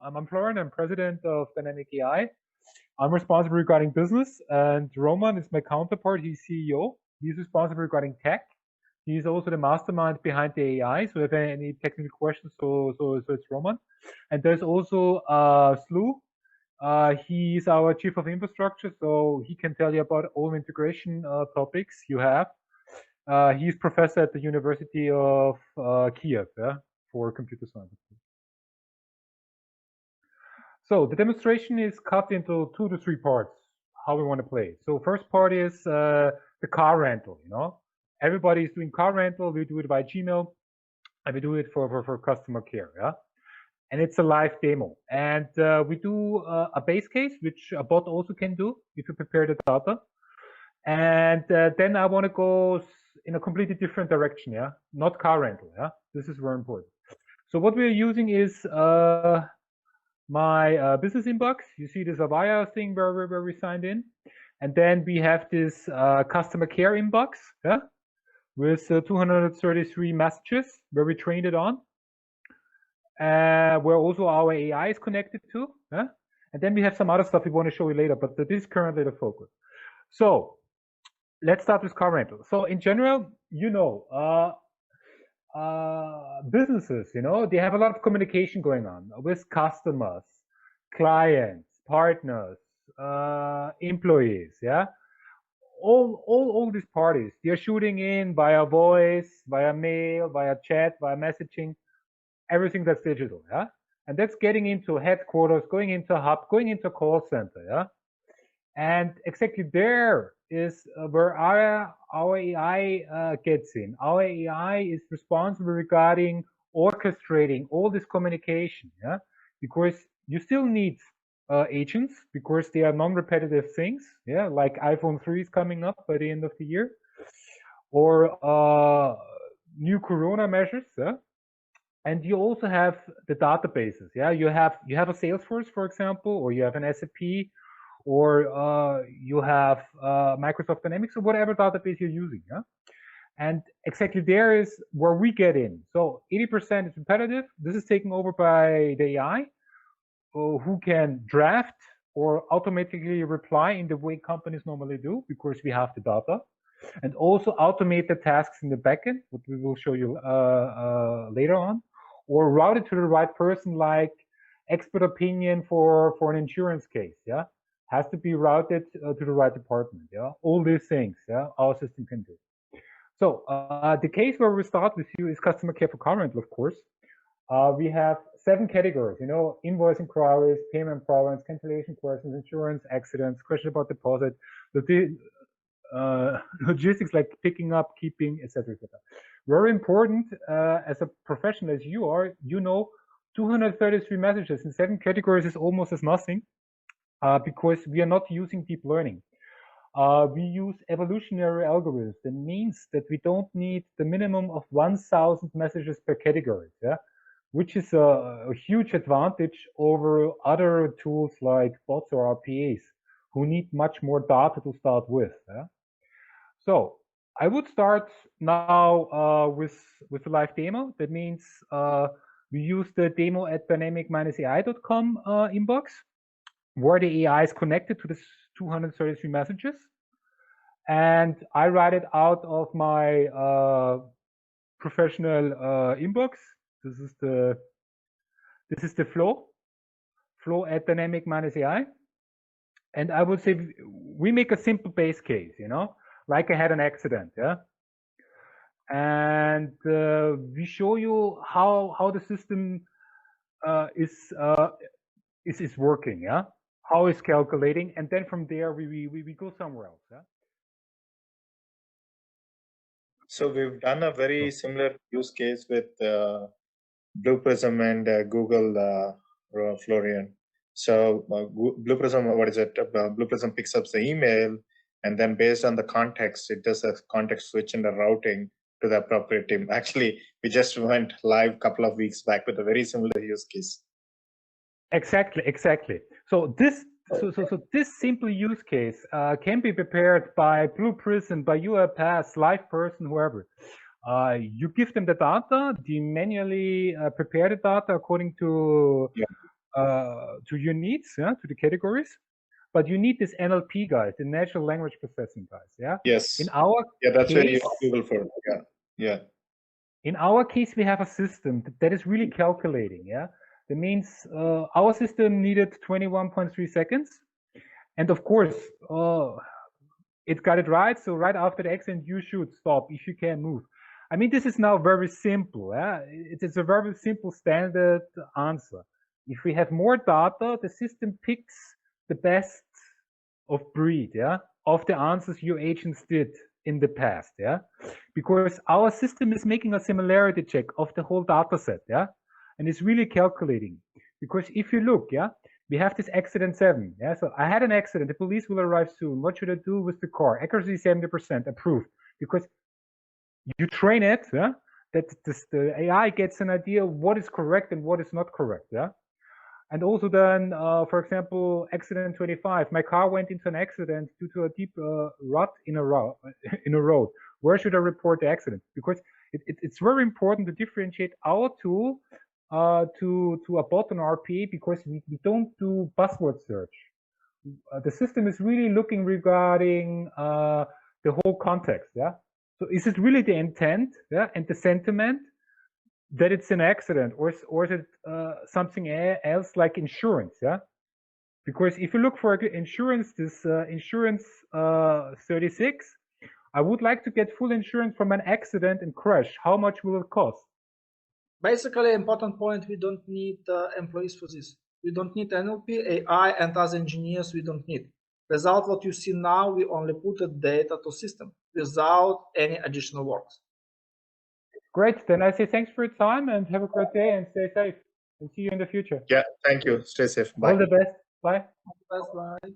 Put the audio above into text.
I'm Florian. I'm president of Dynamic AI. I'm responsible regarding business, and Roman is my counterpart. He's CEO. He's responsible regarding tech. He's also the mastermind behind the AI. So if any technical questions, so it's Roman. And there's also Slu. He's our chief of infrastructure, so he can tell you about all integration topics you have. He's professor at the University of Kiev, yeah, for computer science. So the demonstration is cut into 2 to 3 parts, how we want to play. So first part is the car rental, Everybody is doing car rental. We do it by Gmail, and we do it for customer care, yeah? And it's a live demo. And we do a base case, which a bot also can do if you prepare the data. And then I want to go in a completely different direction, yeah? Not car rental, yeah? This is very important. So what we're using is my business inbox. You see this Avaya thing where we signed in. And then we have this customer care inbox, yeah, with 233 messages where we trained it on, where also our AI is connected to. Yeah? And then we have some other stuff we want to show you later, but this is currently the focus. So let's start with car rental. So in general, businesses, they have a lot of communication going on with customers, clients, partners, employees, yeah. All these parties, they're shooting in via voice, via mail, via chat, via messaging, everything that's digital, yeah. And that's getting into headquarters, going into hub, going into call center, yeah. And exactly there is where our AI gets in. Our AI is responsible regarding orchestrating all this communication, yeah, because you still need agents because they are non-repetitive things, yeah, like iPhone 3 is coming up by the end of the year, or new Corona measures, yeah. And you also have the databases, yeah. You have a Salesforce, for example, or you have an SAP, or you have Microsoft Dynamics, or whatever database you're using, yeah. And exactly there is where we get in. So 80% is repetitive. This is taken over by the AI, who can draft or automatically reply in the way companies normally do, because we have the data, and also automate the tasks in the backend, what we will show you later on, or route it to the right person, like expert opinion for an insurance case, yeah, has to be routed to the right department, yeah. All these things, yeah, our system can do. So the case where we start with you is customer care for car rental, of course. We have 7 categories, invoicing queries, payment problems, cancellation questions, insurance, accidents, question about deposit, logistics like picking up, keeping, etc., etc. Very important as a professional as you are, 233 messages in 7 categories is almost as nothing, because we are not using deep learning. We use evolutionary algorithms. That means that we don't need the minimum of 1,000 messages per category, yeah, which is a huge advantage over other tools like bots or RPAs, who need much more data to start with. Yeah? So I would start now with a live demo. That means we use the demo at dynamic-ai.com inbox, where the AI is connected to the 233 messages. And I write it out of my professional inbox. This is the flow at dynamic-ai. And I would say we make a simple base case, like I had an accident, yeah. And we show you how the system is working, yeah. How it's calculating, and then from there we go somewhere else, yeah. So we've done a very similar use case with Blue Prism and Google, Florian. So Blue Prism, Blue Prism picks up the email, and then based on the context, it does a context switch and the routing to the appropriate team. Actually, we just went live a couple of weeks back with a very similar use case. Exactly. So this simple use case can be prepared by Blue Prism, by UiPath, live person, whoever. You give them the data, they manually prepare the data according to to your needs, yeah, to the categories. But you need this NLP guys, the natural language processing guys, yeah. Yes. In our that's where you case, use Google for. Yeah. In our case, we have a system that is really calculating, yeah. That means our system needed 21.3 seconds, and of course, it got it right. So right after the accident, you should stop if you can move. I mean, this is now very simple. Yeah? It's a very simple standard answer. If we have more data, the system picks the best of breed, yeah, of the answers your agents did in the past, yeah, because our system is making a similarity check of the whole data set, yeah, and it's really calculating. Because if you look, yeah, we have this accident 7, yeah, so I had an accident, the police will arrive soon, what should I do with the car? Accuracy 70%, approved, because you train it, yeah, that the AI gets an idea what is correct and what is not correct, yeah. And also then, for example, accident 25, my car went into an accident due to a deep rut in a road. Where should I report the accident? Because it's very important to differentiate our tool to a bot on RPA, because we don't do buzzword search. The system is really looking regarding the whole context, yeah? So is it really the intent, yeah, and the sentiment that it's an accident, or is it something else like insurance, yeah? Because if you look for insurance, this insurance 36, I would like to get full insurance from an accident and crash. How much will it cost? Basically, important point, we don't need employees for this. We don't need NLP, AI, and as engineers, we don't need. Without what you see now, we only put the data to system without any additional works. Great. Then I say thanks for your time and have a great day and stay safe. And see you in the future. Yeah, thank you. Stay safe. Bye. All the best. Bye. Bye.